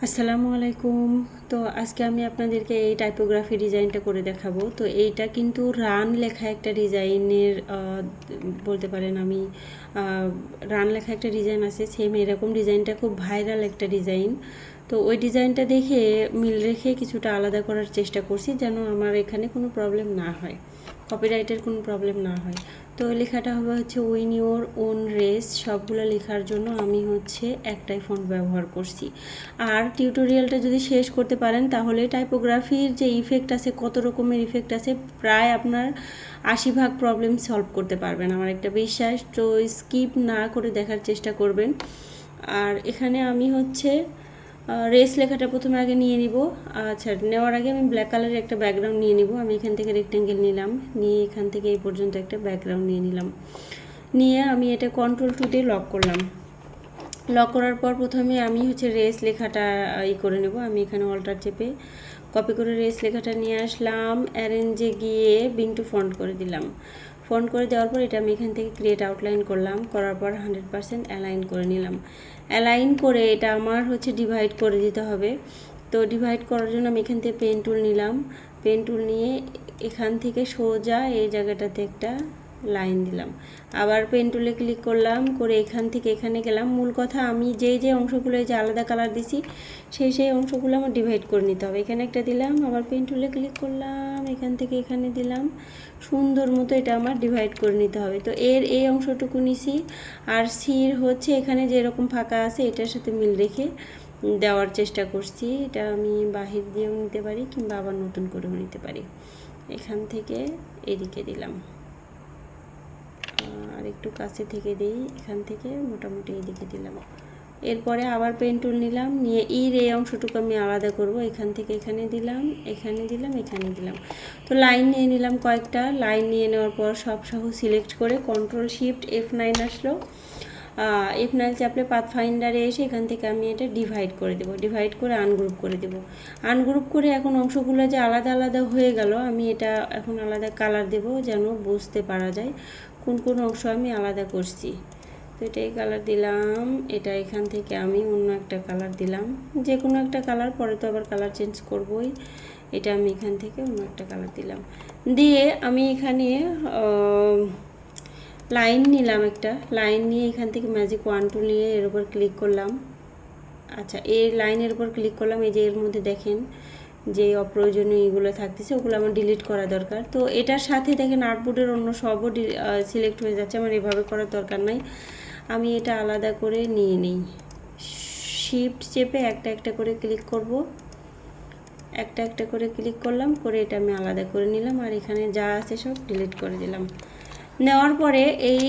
আসসালামু আলাইকুম। তো আজকে আমি আপনাদেরকে এই টাইপোগ্রাফি ডিজাইনটা করে দেখাবো। তো এইটা কিন্তু রান লেখা একটা ডিজাইনের বলতে পারেন আমি রান লেখা একটা ডিজাইন আছে, সেম এরকম ডিজাইনটা খুব ভাইরাল একটা ডিজাইন। তো ওই ডিজাইনটা দেখে মিল রেখে কিছুটা আলাদা করার চেষ্টা করছি যেন আমার এখানে কোনো প্রবলেম না হয়, কপিরাইটের কোনো প্রবলেম না হয়। তো লেখাটা হবে হচ্ছে উইন ইউর ওন রেস। সবগুলো লেখার জন্য আমি হচ্ছে একটাই ফন্ট ব্যবহার করছি। আর টিউটোরিয়ালটা যদি শেষ করতে পারেন তাহলে টাইপোগ্রাফির যে ইফেক্ট আছে, কত রকমের ইফেক্ট আছে, প্রায় আপনার 80% প্রবলেম সলভ করতে পারবেন, আমার একটা বিশ্বাস। তো স্কিপ না করে দেখার চেষ্টা করবেন। আর এখানে আমি হচ্ছে রেস লেখাটা প্রথমে আগে নিয়ে নিব। আচ্ছা, নেওয়ার আগে আমি ব্ল্যাক কালারের একটা ব্যাকগ্রাউন্ড নিয়ে নিব। আমি এখান থেকে রেক্টেঙ্গেল নিলাম, নিয়ে এখান থেকে এই পর্যন্ত একটা ব্যাকগ্রাউন্ড নিয়ে নিলাম। নিয়ে আমি এটা কন্ট্রোল 2 দিয়ে লক করলাম। লক করার পর প্রথমে আমি হচ্ছে রেস লেখাটা করে নেব। আমি এখানে অল্টার চেপে কপি করে রেস লেখাটা নিয়ে আসলাম। অ্যারেঞ্জে গিয়ে বিং টু ফন্ট করে দিলাম। ফন্ট করে দেওয়ার পর এটা আমি এখান থেকে ক্রিয়েট আউটলাইন করলাম। করার পর 100% অ্যালাইন করে নিলাম। অ্যালাইন করে এটা আমার হচ্ছে ডিভাইড করে দিতে হবে। তো ডিভাইড করার জন্য আমি এখান থেকে পেন টুল নিলাম। পেন টুল নিয়ে এখান থেকে সোজা এই জায়গাটাতে একটা লাইন দিলাম। আবার পেন টুলে ক্লিক করলাম, করে এখান থেকে এখানে গেলাম। মূল কথা, আমি যে অংশগুলো যে আলাদা কালার দিছি সেই অংশগুলো আমার ডিভাইড করে নিতে হবে। এখানে একটা দিলাম, আবার পেন টুলে ক্লিক করলাম, এখান থেকে এখানে দিলাম। সুন্দর মতো এটা আমার ডিভাইড করে নিতে হবে। তো এই অংশটুকু নিছি, আর সির হচ্ছে এখানে যেরকম ফাঁকা আছে এটার সাথে মিল রেখে দেওয়ার চেষ্টা করছি। এটা আমি বাহির দিয়েও নিতে পারি কিংবা আবার নতুন করেও নিতে পারি। এখান থেকে এদিকে দিলাম, আর একটু কাছে থেকে দিই, এখান থেকে মোটামুটি এইদিকে দিলাম। এরপরে আবার পেন টুল নিলাম, নিয়ে এই অংশটুকু আমি আলাদা করব। এখান থেকে এখানে দিলাম, এখানে দিলাম, এখানে দিলাম। তো লাইন নিয়ে নিলাম, কয়েকটা লাইন নিয়ে নেওয়ার পর সব সহ সিলেক্ট করে Ctrl+Shift+F9 আসলো। F9 চাপলে পাথফাইন্ডারে এসে এখান থেকে আমি এটা ডিভাইড করে দেবো। ডিভাইড করে আনগ্রুপ করে দেবো। আনগ্রুপ করে এখন অংশগুলো যে আলাদা আলাদা হয়ে গেল, আমি এটা এখন আলাদা কালার দেব যেন বুঝতে পারা যায় কোন কোন অংশ আমি আলাদা করছি। তো এটা এই কালার দিলাম, এটা এখান থেকে আমি অন্য একটা কালার দিলাম, যে কোনো একটা কালার, পরে তো আবার কালার চেঞ্জ করবই। এটা আমি এখান থেকে অন্য একটা কালার দিলাম, দিয়ে আমি এখানে লাইন নিলাম, একটা লাইন নিয়ে এখান থেকে ম্যাজিক 1 2 নিয়ে এর উপর ক্লিক করলাম। আচ্ছা, এই লাইনের উপর ক্লিক করলাম। এই যে এর মধ্যে দেখেন যে অপ্রয়োজনীয় এগুলো থাকতেছে, ওগুলো আমার ডিলিট করা দরকার। তো এটার সাথে দেখেন আর্টবোর্ডের অন্য সবও সিলেক্ট হয়ে যাচ্ছে, আমার এভাবে করার দরকার নাই। আমি এটা আলাদা করে নিয়ে নিই। শিফট চেপে একটা একটা করে ক্লিক করব, একটা একটা করে ক্লিক করলাম, করে এটা আমি আলাদা করে নিলাম। আর এখানে যা আছে সব ডিলিট করে দিলাম। নেওয়ার পরে এই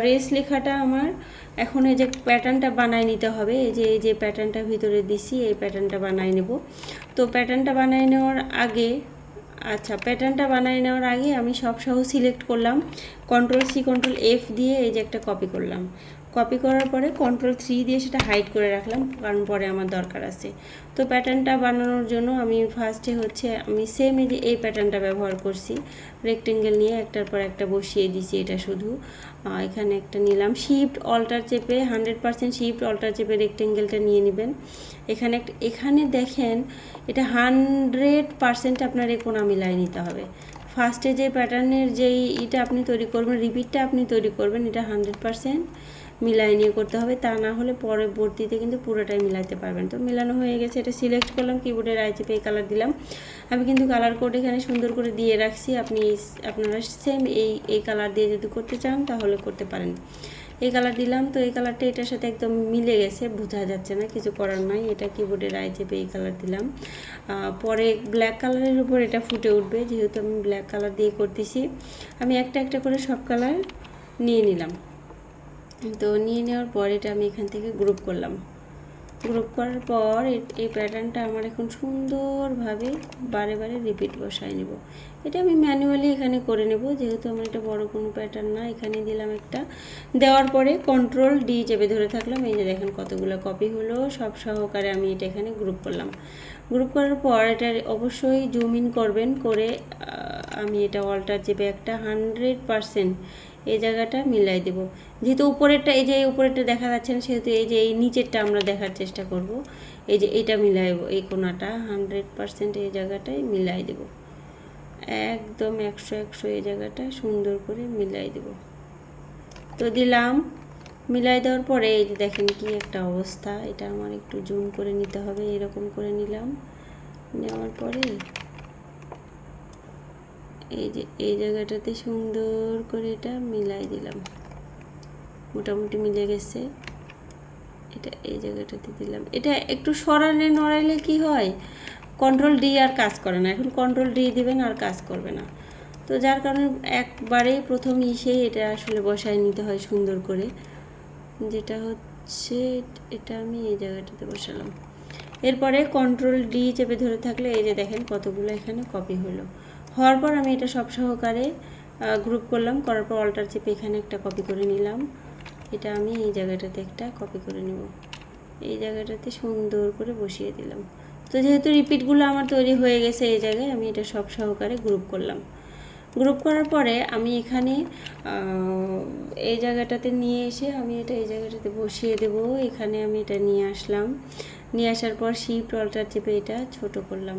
রেস লেখাটা আমার এখন এই যে প্যাটার্নটা বানায় নিতে হবে। এই যে প্যাটার্নটা ভিতরে দিছি, এই প্যাটার্নটা বানায় নেব। তো প্যাটার্নটা বানায় নেওয়ার আগে প্যাটার্নটা বানিয়ে নেওয়ার আগে আমি সব সহ সিলেক্ট করলাম। Ctrl+C Ctrl+F দিয়ে এই যে একটা কপি করলাম। কপি করার পরে Ctrl+3 দিয়ে সেটা হাইড করে রাখলাম, কারণ পরে আমার দরকার আছে। তো প্যাটার্নটা বানানোর জন্য আমি ফার্স্টে হচ্ছে আমি সেম এই যে এই প্যাটার্নটা ব্যবহার করছি। রেক্টেঙ্গেল নিয়ে একটার পর একটা বসিয়ে দিছি। এটা শুধু এখানে একটা নিলাম, শিফট অল্টার চেপে 100% শিফট অল্টার চেপে রেক্টেঙ্গেলটা নিয়ে নেবেন। এখানে দেখেন এটা 100% আপনার এই কোণা মিলাই নিতে হবে। ফার্স্টে যে প্যাটার্নের যেই এটা আপনি তৈরি করবেন, রিপিটটা আপনি তৈরি করবেন, এটা 100% মিলাই নিয়ে করতে হবে, তা না হলে পরবর্তীতে কিন্তু পুরোটাই মিলাইতে পারবেন। তো মিলানো হয়ে গেছে, এটা সিলেক্ট করলাম, কিবোর্ডের আই চেপে এই কালার দিলাম। আমি কিন্তু কালার কোড এখানে সুন্দর করে দিয়ে রাখছি, আপনারা সেম এই কালার দিয়ে যদি করতে চান তাহলে করতে পারেন। এই কালার দিলাম, তো এই কালারটা এটার সাথে একদম মিলে গেছে, বোঝা যাচ্ছে না, কিছু করার নাই। এটা কিবোর্ডের আই চেপে এই কালার দিলাম। পরে ব্ল্যাক কালারের উপর এটা ফুটে উঠবে, যেহেতু আমি ব্ল্যাক কালার দিয়ে করতেছি। আমি একটা একটা করে সব কালার নিয়ে নিলাম। তো নিয়ে নেওয়ার পর এটা আমি এখান থেকে গ্রুপ করলাম। গ্রুপ করার পর এই প্যাটার্নটা আমার এখন সুন্দরভাবে বারে বারে রিপিট বসায় নেব। এটা আমি ম্যানুয়ালি এখানে করে নেব, যেহেতু আমার এটা বড় কোনো প্যাটার্ন না। এখানে দিলাম একটা, দেওয়ার পরে Ctrl+D চেপে ধরে থাকলাম। এই যে দেখেন কতগুলো কপি হলো, সব সহকারে আমি এটা এখানে গ্রুপ করলাম। গ্রুপ করার পর এটা অবশ্যই জুম ইন করবেন, করে আমি এটা অল্টার চেপে একটা 100% এই জায়গাটা মিলাই দেব। যেহেতু উপরেরটা এই যে উপরেরটা দেখা যাচ্ছে না, সেহেতু এই যে এই নিচেরটা আমরা দেখার চেষ্টা করব। এই যে এটা মিলাইব, এই কোণাটা 100% এই জায়গাটায় মিলাই দেব, একদম 100 এই জায়গাটা সুন্দর করে মিলাই দেব। তো দিলাম, মিলাই দেওয়ার পরে এই যে দেখেন কি একটা অবস্থা, এটা আমার একটু জুম করে নিতে হবে, এরকম করে নিলাম, নেওয়ার পরে এই যে এই জায়গাটাতে সুন্দর করে এটা মিলাই দিলাম, মোটামুটি মিলে গেছে। এটা এই জায়গাটাতে দিলাম, এটা একটু সরালে নড়াইলে কি হয়, কন্ট্রোল ডি আর কাজ করে না, এখন কন্ট্রোল ডি দিবেন আর কাজ করবে না। তো যার কারণে একবারেই প্রথম ইসেই এটা আসলে বসায় নিতে হয় সুন্দর করে, যেটা হচ্ছে এটা আমি এই জায়গাটাতে বসালাম। এরপরে কন্ট্রোল ডি চেপে ধরে থাকলে এই যে দেখেন কতগুলো এখানে কপি হলো। হওয়ার পর আমি এটা সব সহকারে গ্রুপ করলাম, করার পর অল্টার চেপে এখানে একটা কপি করে নিলাম, এটা আমি এই জায়গাটাতে একটা কপি করে নেব, এই জায়গাটাতে সুন্দর করে বসিয়ে দিলাম। তো যেহেতু রিপিটগুলো আমার তৈরি হয়ে গেছে এই জায়গায়, আমি এটা সব সহকারে গ্রুপ করলাম। গ্রুপ করার পরে আমি এখানে এই জায়গাটাতে নিয়ে এসে আমি এটা এই জায়গাটাতে বসিয়ে দেব, এখানে আমি এটা নিয়ে আসলাম, নিয়ে আসার পর শিফট অল্টার চেপে এটা ছোট করলাম,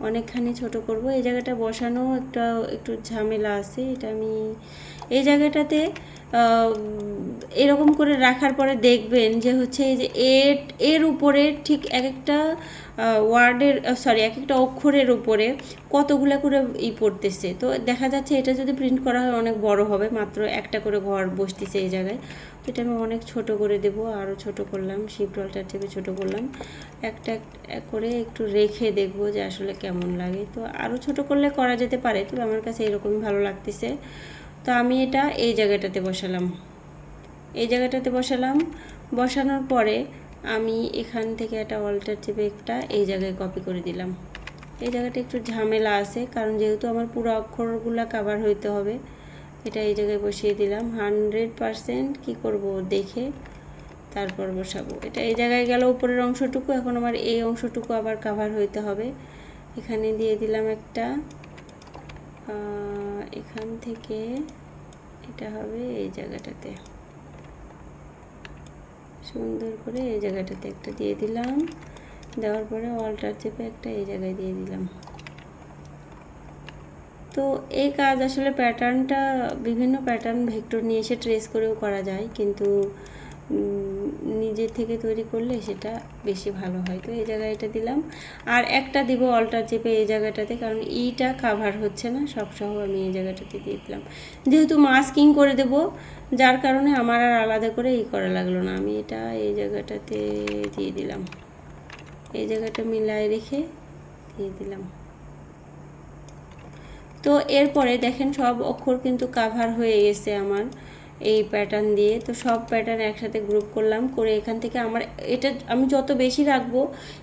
অনেকখানি ছোট করব। এই জায়গাটা বসানো একটু ঝামেলা আছে, এটা আমি এই জায়গাটাতে এরকম করে রাখার পরে দেখবেন যে হচ্ছে এই যে এর উপরে ঠিক এক একটা ওয়ার্ডের এক একটা অক্ষরের উপরে কতগুলো করে পড়তেছে। তো দেখা যাচ্ছে এটা যদি প্রিন্ট করা হয় অনেক বড় হবে, মাত্র একটা করে ঘর বসতেছে এই জায়গায়। তো এটা আমি অনেক ছোট করে দেব, আরও ছোট করলাম, শিফট অল্টার চেপে ছোট করলাম, একটা করে একটু রেখে দেখব যে আসলে কেমন লাগে। তো আরও ছোট করলে করা যেতে পারে, তবে আমার কাছে এরকমই ভালো লাগতেছে। তো আমি এটা এই জায়গাটাতে বসালাম, এই জায়গাটাতে বসালাম, বসানোর পরে আমি এখান থেকে একটা অল্টার চেপে একটা এই জায়গায় কপি করে দিলাম। এই জায়গাটা একটু ঝামেলা আছে, কারণ যেহেতু আমার পুরো অক্ষরগুলো কভার হইতে হবে। এটা এই জায়গায় বসিয়ে দিলাম, 100% কি করব দেখে তারপর বসাবো। এটা এই জায়গায় গেল উপরের অংশটুকু, এখন আমার এই অংশটুকু আবার কভার হইতে হবে। এখানে দিয়ে দিলাম একটা, এখান থেকে এটা হবে এই জায়গাটাতে, সুন্দর করে এই জায়গাটাতে একটা দিয়ে দিলাম, দেওয়ার পরে অল্টার চেপে একটা এই জায়গায় দিয়ে দিলাম। তো এই কাজ আসলে প্যাটার্নটা বিভিন্ন প্যাটার্ন ভেক্টর নিয়ে এসে ট্রেস করেও করা যায়, কিন্তু নিজে থেকে তৈরি করলে সেটা বেশি ভালো হয়। তো এই জায়গায় এটা দিলাম, আর একটা দিব অল্টার চেপে এই জায়গাটাতে, কারণ ইটা কাভার হচ্ছে না, সবসহ আমি এই জায়গাটাতে দিয়ে দিলাম। যেহেতু মাস্কিং করে দেব, যার কারণে আমার আর আলাদা করে করা লাগলো না, আমি এটা এই জায়গাটাতে দিয়ে দিলাম, এই জায়গাটা মিলাই রেখে দিয়ে দিলাম। তো এরপরে দেখেন সব অক্ষর কিন্তু কাভার হয়ে গেছে আমার এই প্যাটার্ন দিয়ে। তো সব প্যাটার্ন একসাথে গ্রুপ করলাম, করে এখান থেকে আমার এটা আমি যত বেশি রাখবো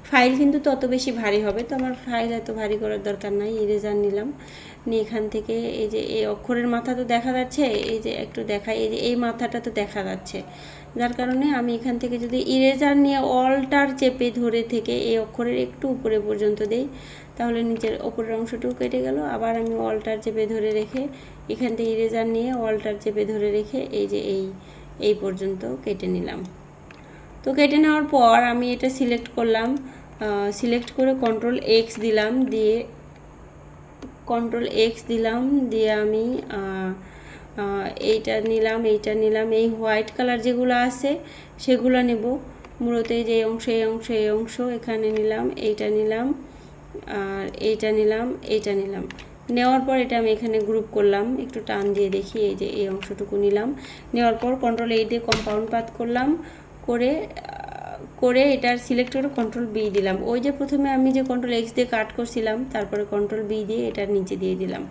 ফাইল কিন্তু তত বেশি ভারী হবে। তো আমার ফাইল এত ভারী করার দরকার নাই, ইরেজার নিলাম, নিয়ে এখান থেকে এই যে এই অক্ষরের মাথা তো দেখা যাচ্ছে, এই যে একটু দেখাই, এই যে এই মাথাটা তো দেখা যাচ্ছে, যার কারণে আমি এখান থেকে যদি ইরেজার নিয়ে অল্টার চেপে ধরে থেকে এই অক্ষরের একটু উপরে পর্যন্ত দেই, তাহলে নিচের ওপরের অংশটুকু কেটে গেল। আবার আমি অল্টার চেপে ধরে রেখে এখান থেকে ইরেজার নিয়ে অল্টার চেপে ধরে রেখে এই যে এই পর্যন্ত কেটে নিলাম। তো কেটে নেওয়ার পর আমি এটা সিলেক্ট করলাম, সিলেক্ট করে কন্ট্রোল এক্স দিলাম, দিয়ে দিয়ে আমি এইটা নিলাম, এই হোয়াইট কালার যেগুলো আছে সেগুলো নেব। মূলত এই যে এই অংশ এখানে নিলাম, এইটা নিলাম, আর এইটা নিলাম, নেওয়ার পর এটা আমি এখানে গ্রুপ করলাম, একটু টান দিয়ে দেখি, এই যে এই অংশটুকু নিলাম, নেওয়ার পর কন্ট্রোল এই দিয়ে কম্পাউন্ড পাথ করলাম, করে এটার সিলেক্ট করে কন্ট্রোল বি দিলাম। ওই যে প্রথমে আমি যে কন্ট্রোল এক্স দিয়ে কাট করছিলাম, তারপরে কন্ট্রোল বি দিয়ে এটার নিচে দিয়ে দিলাম,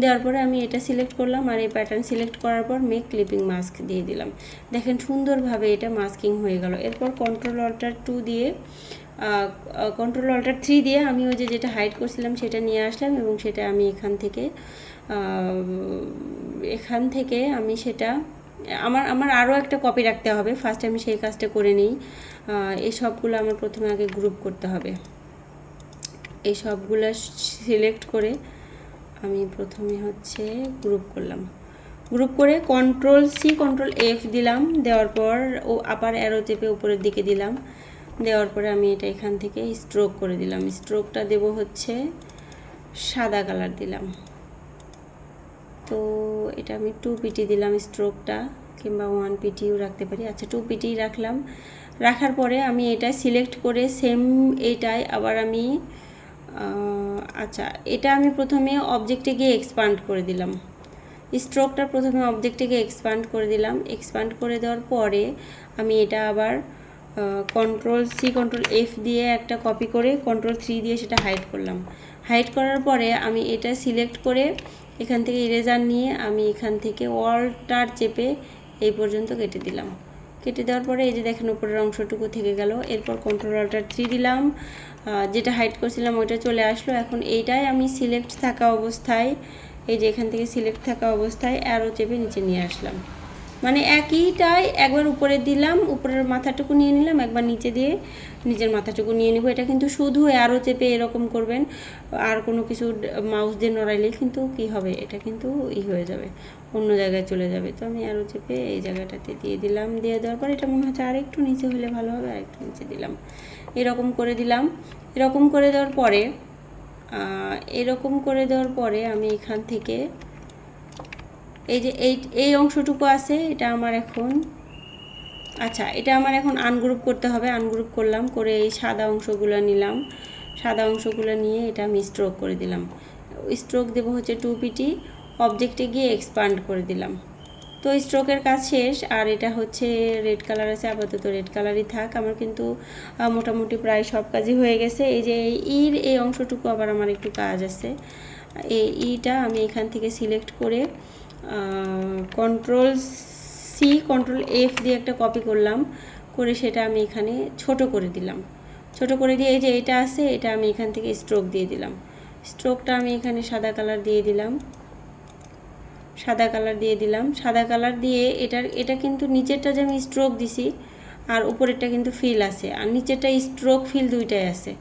দেওয়ার পরে আমি এটা সিলেক্ট করলাম, আর এই প্যাটার্ন সিলেক্ট করার পর মেক ক্লিপিং মাস্ক দিয়ে দিলাম। দেখেন সুন্দরভাবে এটা মাস্কিং হয়ে গেল। এরপর কন্ট্রোল অল্টার 2 দিয়ে কন্ট্রোল অল্টার 3 দিয়ে আমি ওই যেটা হাইড করছিলাম সেটা নিয়ে আসলাম, এবং সেটা আমি এখান থেকে আমি সেটা আমার আরও একটা কপি রাখতে হবে, ফার্স্ট আমি সেই কাজটা করে নিই। এই সবগুলো আমার প্রথমে আগে গ্রুপ করতে হবে, এই সবগুলো সিলেক্ট করে আমি প্রথমে হচ্ছে গ্রুপ করলাম, গ্রুপ করে কন্ট্রোল সি কন্ট্রোল এফ দিলাম, দেওয়ার পর আবার অ্যারো চেপে উপরের দিকে দিলাম, দেওয়ার পরে আমি এটা এখান থেকে স্ট্রোক করে দিলাম। স্ট্রোকটা দেব হচ্ছে সাদা কালার দিলাম। তো এটা আমি 2 পিটি দিলাম স্ট্রোকটা, কিংবা 1 পিটিও রাখতে পারি। আচ্ছা 2 পিটি রাখলাম। রাখার পরে আমি এটা সিলেক্ট করে সেম এইটাই আবার আমি আচ্ছা এটা আমি প্রথমে অবজেক্টে গিয়ে এক্সপান্ড করে দিলাম। স্ট্রোকটা প্রথমে অবজেক্টে গিয়ে এক্সপান্ড করে দিলাম। এক্সপান্ড করে দেওয়ার পরে আমি এটা আবার Ctrl+C Ctrl+F দিয়ে একটা কপি করে Ctrl+3 দিয়ে সেটা হাইড করলাম। হাইড করার পরে আমি এটা সিলেক্ট করে এখান থেকে ইরেজার নিয়ে আমি এখান থেকে অল্টার চেপে এই পর্যন্ত কেটে দিলাম। কেটে দেওয়ার পরে এই যে দেখেন উপরের অংশটুকু থেকে গেল। এরপর Ctrl+Alt+3 দিলাম, যেটা হাইড করছিলাম ওইটা চলে আসলো। এখন এইটাই আমি সিলেক্ট থাকা অবস্থায়, এই যে এখান থেকে সিলেক্ট থাকা অবস্থায় অ্যারো চেপে নিচে নিয়ে আসলাম। মানে একইটাই একবার উপরে দিলাম, উপরের মাথাটুকু নিয়ে নিলাম, একবার নিচে দিয়ে নিচের মাথাটুকু নিয়ে নিব। এটা কিন্তু শুধু অ্যারো চেপে এরকম করবেন, আর কোনো কিছু মাউস দিয়ে নড়াইলে কিন্তু কি হবে, এটা কিন্তু হয়ে যাবে, অন্য জায়গায় চলে যাবে। তো আমি অ্যারো চেপে এই জায়গাটাতে দিয়ে দিলাম। দিয়ে দেওয়ার পর এটা মনে হচ্ছে আর একটু নিচে হলে ভালো হবে, আর একটু নিচে দিলাম। এরকম করে দিলাম। এরকম করে দেওয়ার পরে আমি এখান থেকে এই যে এই অংশটুকু আছে এটা আমার এখন এটা আমার এখন আনগ্রুপ করতে হবে। আনগ্রুপ করলাম, করে এই সাদা অংশগুলো নিলাম। সাদা অংশগুলো নিয়ে এটা আমি স্ট্রোক করে দিলাম। স্ট্রোক দেবো হচ্ছে 2 পিটি, অবজেক্টে গিয়ে এক্সপান্ড করে দিলাম। তো স্ট্রোকের কাজ শেষ। আর এটা হচ্ছে রেড কালার আছে, আপাতত রেড কালারই থাক। আমার কিন্তু মোটামুটি প্রায় সব কাজই হয়ে গেছে। এই যে এই অংশটুকু আবার আমার একটু কাজ আছে। এইটা আমি এখান থেকে সিলেক্ট করে Ctrl+C Ctrl+F দিয়ে একটা কপি করলাম, করে সেটা আমি এখানে ছোট করে দিলাম। ছোট করে দিয়ে এই যে এটা আছে এটা আমি এখান থেকে স্ট্রোক দিয়ে দিলাম। স্ট্রোকটা আমি এখানে সাদা কালার দিয়ে দিলাম। সাদা কালার দিয়ে এটা কিন্তু নিচেরটা যে আমি স্ট্রোক দিছি আর উপরেরটা কিন্তু ফিল আছে, আর নিচেরটা স্ট্রোক ফিল দুইটাই আছে।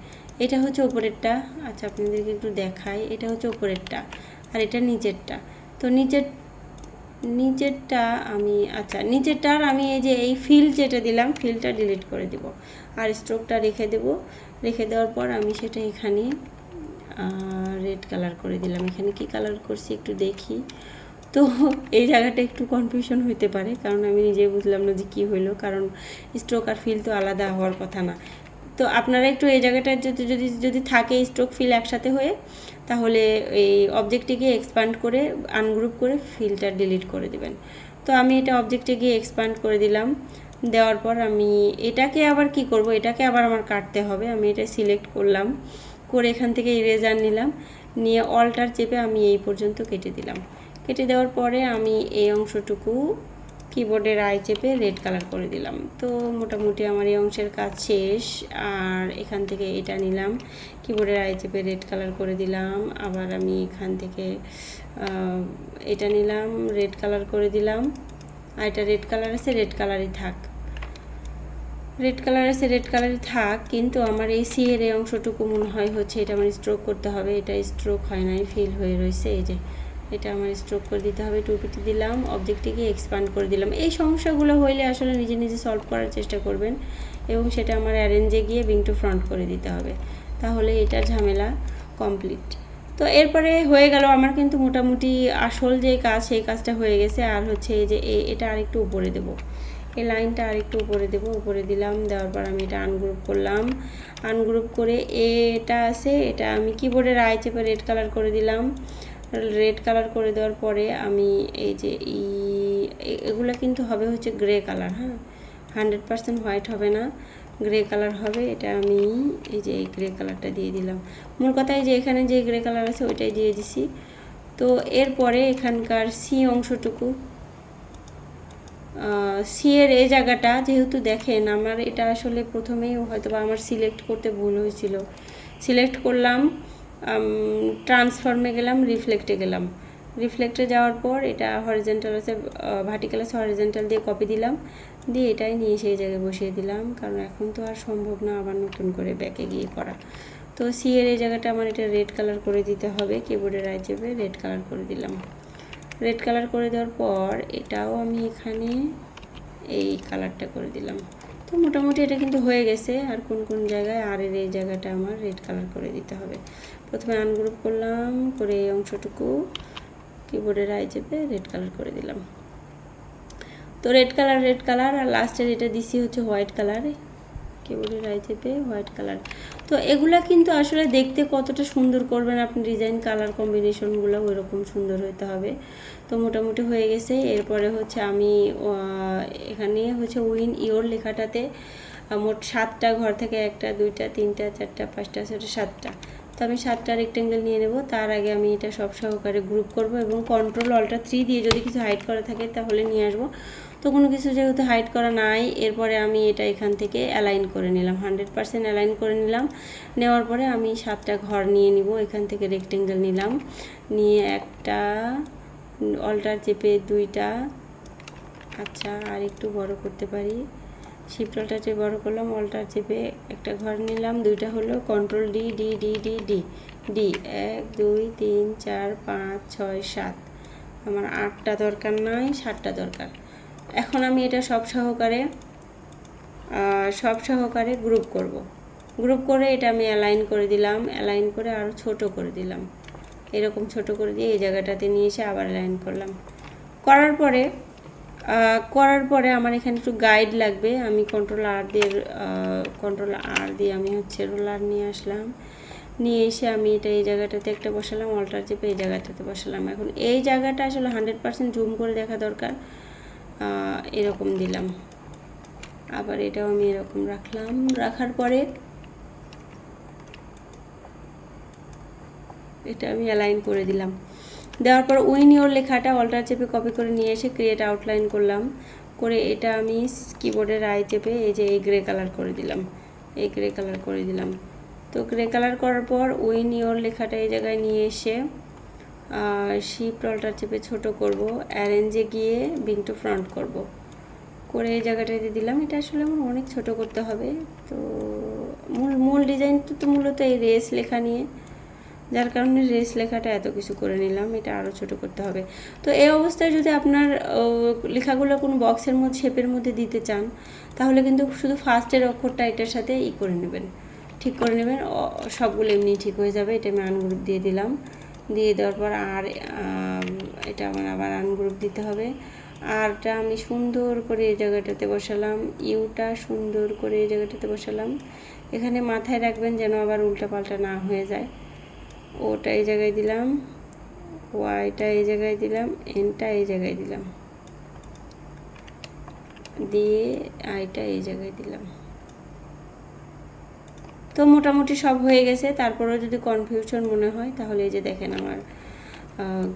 এটা হচ্ছে উপরেরটা। আচ্ছা আপনাদেরকে একটু দেখাই, এটা হচ্ছে উপরেরটা আর এটা নিচেরটা। তো নিচেরটার আমি এই যে এই ফিল যেটা দিলাম, ফিলটা ডিলিট করে দেব আর স্ট্রোকটা রেখে দেব। রেখে দেওয়ার পর আমি সেটা এখানে রেড কালার করে দিলাম। এখানে কি কালার করছি একটু দেখি। তো এই জায়গাটা একটু কনফিউশন হইতে পারে, কারণ আমি নিজেই বুঝলাম না যে কী হইলো, কারণ স্ট্রোক আর ফিল তো আলাদা হওয়ার কথা না। তো আপনারা একটু এই জায়গাটা যদি থাকে স্ট্রোক ফিল একসাথে হয়ে, তাহলে এই অবজেক্টে গিয়ে এক্সপান্ড করে আনগ্রুপ করে ফিলটা ডিলিট করে দেবেন। তো আমি এটা অবজেক্টে গিয়ে এক্সপান্ড করে দিলাম। দেওয়ার পর আমি এটাকে আবার কি করব, এটাকে আবার আমার কাটতে হবে। আমি এটা সিলেক্ট করলাম, করে এখান থেকে ইরেজার নিলাম, নিয়ে অল্টার চেপে আমি এই পর্যন্ত কেটে দিলাম। কেটে দেওয়ার পরে আমি এই অংশটুকু কিবোর্ডের আই চেপে রেড কালার করে দিলাম। তো মোটামুটি আমার এই অংশের কাজ শেষ। আর এখান থেকে এটা নিলাম, কিবোর্ডের আই চেপে রেড কালার করে দিলাম। আবার আমি এখান থেকে এটা নিলাম, রেড কালার করে দিলাম। আর এটা রেড কালার আছে, রেড কালারই থাক। কিন্তু আমার এই সি এর এই অংশটুকু মনে হয় হচ্ছে এটা আমার স্ট্রোক করতে হবে। এটা স্ট্রোক হয় নাই, ফিল হয়ে রয়েছে। এই যে এটা আমার স্ট্রোক করে দিতে হবে। 2 পিটি দিলাম, অবজেক্টে গিয়ে এক্সপান্ড করে দিলাম। এই সমস্যাগুলো হইলে আসলে নিজে সলভ করার চেষ্টা করবেন, এবং সেটা আমার অ্যারেঞ্জে গিয়ে বিং টু ফ্রন্ট করে দিতে হবে, তাহলে এটার ঝামেলা কমপ্লিট। তো এরপরে হয়ে গেল আমার কিন্তু মোটামুটি আসল যে কাজ সেই কাজটা হয়ে গেছে। আর হচ্ছে এই যে এটা আরেকটু উপরে দেব, এই লাইনটা আরেকটু উপরে দেব। উপরে দিলাম, দেওয়ার পর আমি এটা আনগ্রুপ করলাম। আনগ্রুপ করে এটা আছে, এটা আমি কিবোর্ডের আই চেপে রেড কালার করে দিলাম। রেড কালার করে দেওয়ার পরে আমি এই যে এগুলো কিন্তু হবে হচ্ছে গ্রে কালার, হ্যাঁ 100% হোয়াইট হবে না, গ্রে কালার হবে। এটা আমি এই যে এই গ্রে কালারটা দিয়ে দিলাম। মূল কথাই যে এখানে যে গ্রে কালার আছে ওইটাই দিয়ে দিছি। তো এরপরে এখানকার সি অংশটুকু, সি এর এই জায়গাটা যেহেতু দেখেন আমার এটা আসলে প্রথমেই হয়তো বা আমার সিলেক্ট করতে ভুল হয়েছিল। সিলেক্ট করলাম, ট্রান্সফর্মে গেলাম, রিফ্লেক্টে গেলাম। রিফ্লেক্টে যাওয়ার পর এটা হরিজেন্টাল আছে, ভার্টিক্যাল আছে, হরিজেন্টাল দিয়ে কপি দিলাম, দিয়ে এটাই নিয়ে সেই জায়গায় বসিয়ে দিলাম, কারণ এখন তো আর সম্ভব না আবার নতুন করে ব্যাকে গিয়ে করা। তো সি এর এই জায়গাটা আমার এটা রেড কালার করে দিতে হবে। কিবোর্ডের আই চেপে রেড কালার করে দিলাম। রেড কালার করে দেওয়ার পর এটাও আমি এখানে এই কালারটা করে দিলাম। তো মোটামুটি এটা কিন্তু হয়ে গেছে। আর কোন কোন জায়গায় আর এর এই জায়গাটা আমার রেড কালার করে দিতে হবে। প্রথমে আনগ্রুপ করলাম, করে এই অংশটুকু কিবোর্ডের আই চেপে রেড কালার করে দিলাম। তো রেড কালার আর লাস্টের এটা দিছি হচ্ছে হোয়াইট কালার, কিবোর্ডের আই চেপে হোয়াইট কালার। তো এগুলা কিন্তু আসলে দেখতে কতটা সুন্দর করবেন আপনি ডিজাইন, কালার কম্বিনেশনগুলো ওই রকম সুন্দর হতে হবে। তো মোটামুটি হয়ে গেছে। এরপরে হচ্ছে আমি এখানে হচ্ছে উইন ইওর লেখাটাতে মোট 7টা ঘর থেকে 1টা 2টা 3টা 4টা 5টা 6টা 7টা। তো আমি 7টা রেক্টেঙ্গেল নিয়ে নেব। তার আগে আমি এটা সব সহকারে গ্রুপ করব এবং কন্ট্রোল অল্টার 3 দিয়ে যদি কিছু হাইড করা থাকে তাহলে নিয়ে আসবো। তো কোনো কিছু যেহেতু হাইড করা নাই, এরপরে আমি এটা এখান থেকে অ্যালাইন করে নিলাম, 100% অ্যালাইন করে নিলাম। নেওয়ার পরে আমি 7টা ঘর নিয়ে নিব। এখান থেকে রেক্টেঙ্গেল নিলাম, নিয়ে একটা অল্টার চেপে 2টা, আচ্ছা আর একটু বড় করতে পারি, শিফট অল্টার চেপে বড় করলাম, অল্টার চেপে একটা ঘর নিলাম, 2টা হলো control D D D D D D 1 2 3 4 5 6 7। আমার 8টা দরকার নাই, 7টা দরকার। এখন আমি এটা সব সহকারে গ্রুপ করব। গ্রুপ করে এটা আমি অ্যালাইন করে দিলাম, অ্যালাইন করে আরও ছোট করে দিলাম, এরকম ছোট করে দিয়ে এই জায়গাটাতে নিয়ে এসে আবার অ্যালাইন করলাম। করার পরে আমার এখানে একটু গাইড লাগবে। আমি কন্ট্রোল আর দিয়ে আমি হচ্ছে রোলার নিয়ে আসলাম, নিয়ে এসে আমি এটা এই জায়গাটাতে একটা বসালাম, অল্টার চেপে এই জায়গাটাতে বসালাম। এখন এই জায়গাটা আসলে 100% জুম করে দেখা দরকার, এরকম দিলাম। আবার এটাও আমি এরকম রাখলাম। রাখার পরে এটা আমি অ্যালাইন করে দিলাম। দেওয়ার পর উইন ইওর লেখাটা অল্টার চেপে কপি করে নিয়ে এসে ক্রিয়েট আউটলাইন করলাম, করে এটা আমি কিবোর্ডের আই চেপে এই যে এই গ্রে কালার করে দিলাম, এই গ্রে কালার করে দিলাম। তো গ্রে কালার করার পর উইন ইওর লেখাটা এই জায়গায় নিয়ে এসে শিফট অল্টার চেপে ছোট করব, অ্যারেঞ্জে গিয়ে বিং টু ফ্রন্ট করব, করে এই জায়গাটাতে দিলাম। এটা আসলে আমার অনেক ছোট করতে হবে। তো মূল ডিজাইনটা তো মূলত এই রেস লেখা নিয়ে, যার কারণে রেস লেখাটা এত কিছু করে নিলাম, এটা আরও ছোট করতে হবে। তো এই অবস্থায় যদি আপনার লেখাগুলো কোনো বক্সের মধ্যে শেপের মধ্যে দিতে চান তাহলে কিন্তু শুধু ফার্স্টের অক্ষরটা এটার সাথে করে নেবেন, ঠিক করে নেবেন, সবগুলো এমনি ঠিক হয়ে যাবে। এটা আমি আনগ্রুপ দিয়ে দিলাম, দিয়ে দেওয়ার পর আর এটা আমার আবার আনগ্রুপ দিতে হবে। আরটা আমি সুন্দর করে এই জায়গাটাতে বসালাম, ইউটা সুন্দর করে এই জায়গাটাতে বসালাম। এখানে মাথায় রাখবেন যেন আবার উল্টাপাল্টা না হয়ে যায়। ওটা এই জায়গায় দিলাম, ওয়াইটা এই জায়গায় দিলাম, এনটা এই জায়গায় দিলাম, দিয়ে আইটা এই জায়গায় দিলাম। তো মোটামুটি সব হয়ে গেছে। তারপরেও যদি কনফিউশন মনে হয় তাহলে এই যে দেখেন আমার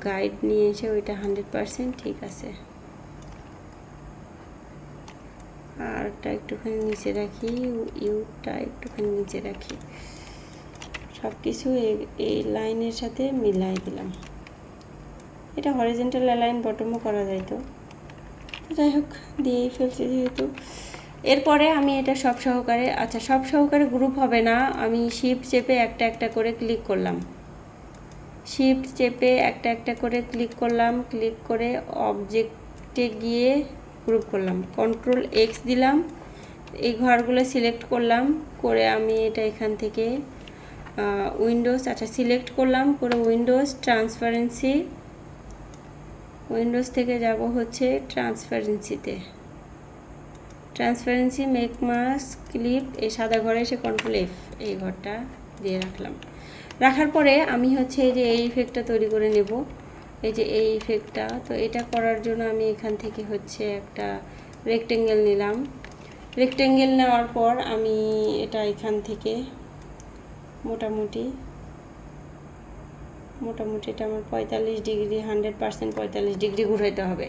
গাইড নিয়ে এসে ওইটা 100% ঠিক আছে। আরটা একটুখানি নিচে রাখি, ইউটা একটুখানি নিচে রাখি, সব কিছু এই লাইনের সাথে মিলাই দিলাম। এটা হরিজন্টাল লাইন বটমও করা যায়, তো যাই হোক দিয়েই ফেলছি যেহেতু। এরপরে আমি এটা সব সহকারে গ্রুপ হবে না, আমি শিফট চেপে একটা একটা করে ক্লিক করলাম, শিফট চেপে একটা একটা করে ক্লিক করলাম, ক্লিক করে অবজেক্টে গিয়ে গ্রুপ করলাম, কন্ট্রোল এক্স দিলাম, এই ঘরগুলো সিলেক্ট করলাম, করে আমি এটা এখান থেকে উইন্ডোজ সিলেক্ট করলাম, করে উইন্ডোজ ট্রান্সপারেন্সি, উইন্ডোজ থেকে যাব হচ্ছে ট্রান্সপারেন্সি মেক মাস্ক ক্লিপ, এই সাদা ঘরে এসে কন্ট্রোল এফ এই ঘরটা দিয়ে রাখলাম। রাখার পরে আমি হচ্ছে এই যে এই ইফেক্টটা তৈরি করে নেব, এই যে এই ইফেক্টটা। তো এটা করার জন্য আমি এখান থেকে হচ্ছে একটা রেক্টেঙ্গেল নিলাম, রেক্টেঙ্গেল নেওয়ার পর আমি এটা এখান থেকে মোটামুটি এটা আমার 45 ডিগ্রি 100% 45 ডিগ্রি ঘুরাইতে হবে।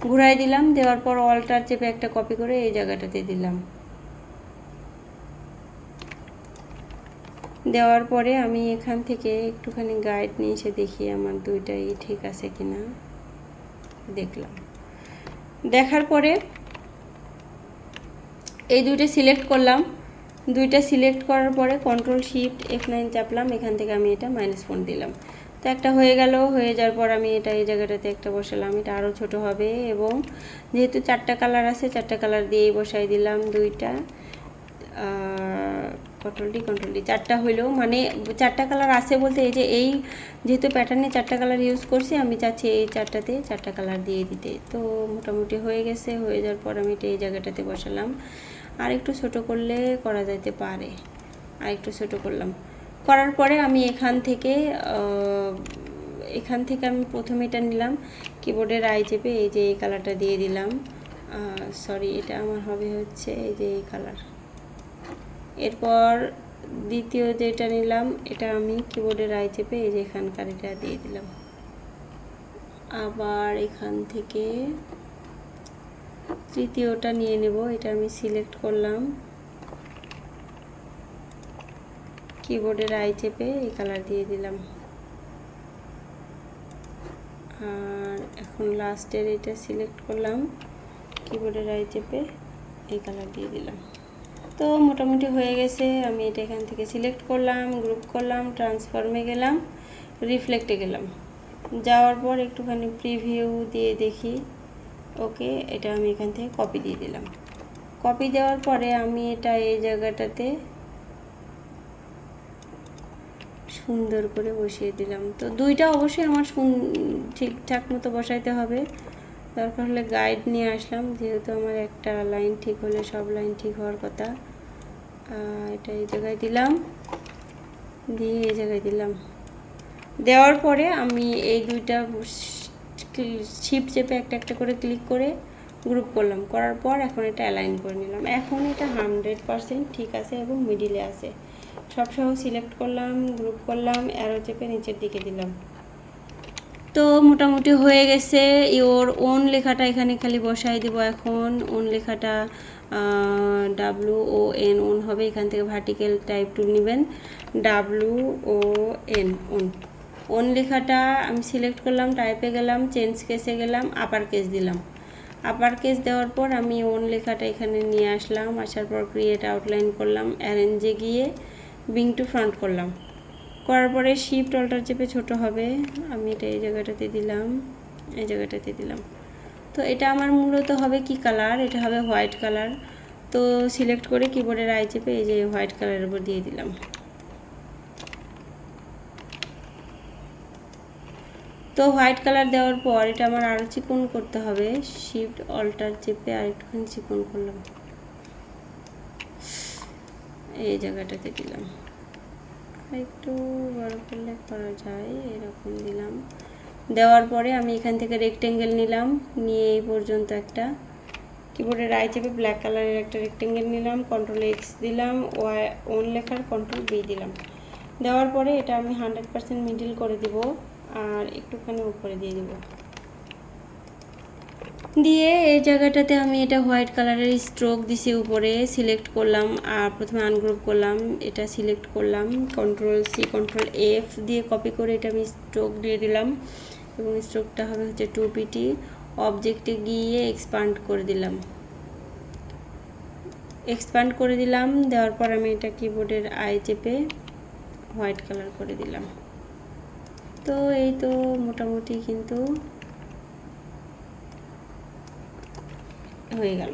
ঘুরাই দিলাম, দেওয়ার পর অল্টার চেপে একটা কপি করে এই জায়গাটাতে দিলাম। দেওয়ার পরে আমি এখান থেকে একটুখানি গাইড নিয়ে এসে দেখি আমার দুইটাই ঠিক আছে কিনা, দেখলাম। দেখার পরে এই দুইটা সিলেক্ট করলাম, দুইটা সিলেক্ট করার পরে কন্ট্রোল শিফট F9 চাপলাম, এখান থেকে আমি এটা -4 দিলাম। তো একটা হয়ে গেল, হয়ে যাওয়ার পর আমি এটা এই জায়গাটাতে একটা বসালাম, এটা আরও ছোট হবে। এবং যেহেতু 4টা কালার আছে, 4টা কালার দিয়েই বসাই দিলাম, 2টা কন্ট্রোল ডি 4টা হইলো, মানে 4টা কালার আছে বলতে এই যে এই যেহেতু প্যাটার্নে 4টা কালার ইউজ করছি, আমি চাচ্ছি এই 4টাতে 4টা কালার দিয়ে দিতে। তো মোটামুটি হয়ে গেছে, হয়ে যাওয়ার পর আমি এটা এই জায়গাটাতে বসালাম। আর একটু ছোটো করলে করা যাইতে পারে, আর একটু ছোটো করলাম। করার পরে আমি এখান থেকে আমি প্রথমে এটা নিলাম, কিবোর্ডের আই চেপে এই যে এই কালারটা দিয়ে দিলাম। সরি, এটা আমার হবে হচ্ছে এই যে এই কালার। এরপর দ্বিতীয় যেটা নিলাম, এটা আমি কিবোর্ডের আই চেপে এই যে এখানকার এটা দিয়ে দিলাম। আবার এখান থেকে তৃতীয়টা নিয়ে নেব, এটা আমি সিলেক্ট করলাম, কিবোর্ডের আই চেপে এই কালার দিয়ে দিলাম। আর এখন লাস্টের এটা সিলেক্ট করলাম, কিবোর্ডের আই চেপে এই কালার দিয়ে দিলাম। তো মোটামুটি হয়ে গেছে। আমি এটা এখান থেকে সিলেক্ট করলাম, গ্রুপ করলাম, ট্রান্সফর্মে গেলাম, রিফ্লেক্টে গেলাম। যাওয়ার পর একটুখানি প্রিভিউ দিয়ে দেখি, ওকে, এটা আমি এখান থেকে কপি দিয়ে দিলাম। কপি দেওয়ার পরে আমি এটা এই জায়গাটাতে সুন্দর করে বসিয়ে দিলাম। তো 2টা অবশ্যই আমার ঠিকঠাক মতো বসাইতে হবে, দরকার হলে গাইড নিয়ে আসলাম, যেহেতু আমার একটা লাইন ঠিক হলে সব লাইন ঠিক হওয়ার কথা। এটা এই জায়গায় দিলাম, দিয়ে এই জায়গায় দিলাম। দেওয়ার পরে আমি এই 2টা শিফট চেপে একটা একটা করে ক্লিক করে গ্রুপ করলাম, করার পর এখন এটা অ্যালাইন করে নিলাম। এখন এটা 100% ঠিক আছে এবং মিডিলে আছে। সব সহ সিলেক্ট করলাম, গ্রুপ করলাম, অ্যারো চেপে নিচের দিকে দিলাম। তো মোটামুটি হয়ে গেছে। ইওর ওন লেখাটা এখানে খালি বসাই দেব। এখন ওন লেখাটা WON ওন হবে। এখান থেকে ভার্টিক্যাল টাইপ টুল নেবেন, WON ওন। ওন লেখাটা আমি সিলেক্ট করলাম, টাইপে গেলাম, চেঞ্জ কেসে গেলাম, আপার কেস দিলাম। আপার কেস দেওয়ার পর আমি ওন লেখাটা এখানে নিয়ে আসলাম, আসার পর ক্রিয়েট আউটলাইন করলাম, অ্যারেঞ্জে গিয়ে বিং টু ফ্রন্ট করলাম। করার পরে শিফট অল্টার চেপে ছোট হবে, আমি এটা এই জায়গাটাতে দিলাম, এই জায়গাটাতে দিলাম। তো এটা আমার মূলত হবে কি কালার, এটা হবে হোয়াইট কালার। তো সিলেক্ট করে কিবোর্ডের আই চেপে এই যে হোয়াইট কালারের উপর দিয়ে দিলাম। তো হোয়াইট কালার দেওয়ার পর এটা আমার আরও চিকন করতে হবে, শিফট অল্টার চেপে আর একটুখানি চিকন করলাম, এই জায়গাটাতে দিলাম। একটু বড় করলে করা যায়, এরকম দিলাম। দেওয়ার পরে আমি এখান থেকে রেক্টেঙ্গেল নিলাম, নিয়ে এই পর্যন্ত একটা কিবোর্ডের আই চেপে ব্ল্যাক কালারের একটা রেক্টেঙ্গেল নিলাম, কন্ট্রোল এক্স দিলাম, ওন লেখার কন্ট্রোল বি দিলাম। দেওয়ার পরে এটা আমি 100% মিডল করে দিব আর একটুখানি উপরে দিয়ে দিব। দিয়ে এই জায়গাটাতে আমি এটা হোয়াইট কালারের স্ট্রোক দিছি উপরে, সিলেক্ট করলাম আর প্রথমে আনগ্রুপ করলাম, এটা সিলেক্ট করলাম, কন্ট্রোল সি কন্ট্রোল এফ দিয়ে কপি করে এটা আমি স্ট্রোক দিয়ে দিলাম এবং স্ট্রোকটা হবে হচ্ছে 2pt। অবজেক্টে গিয়ে এক্সপান্ড করে দিলাম, দেওয়ার পর আমি এটা কিবোর্ডের আই চেপে হোয়াইট কালার করে দিলাম। তো এই তো মোটামুটি কিন্তু হয়ে গেল।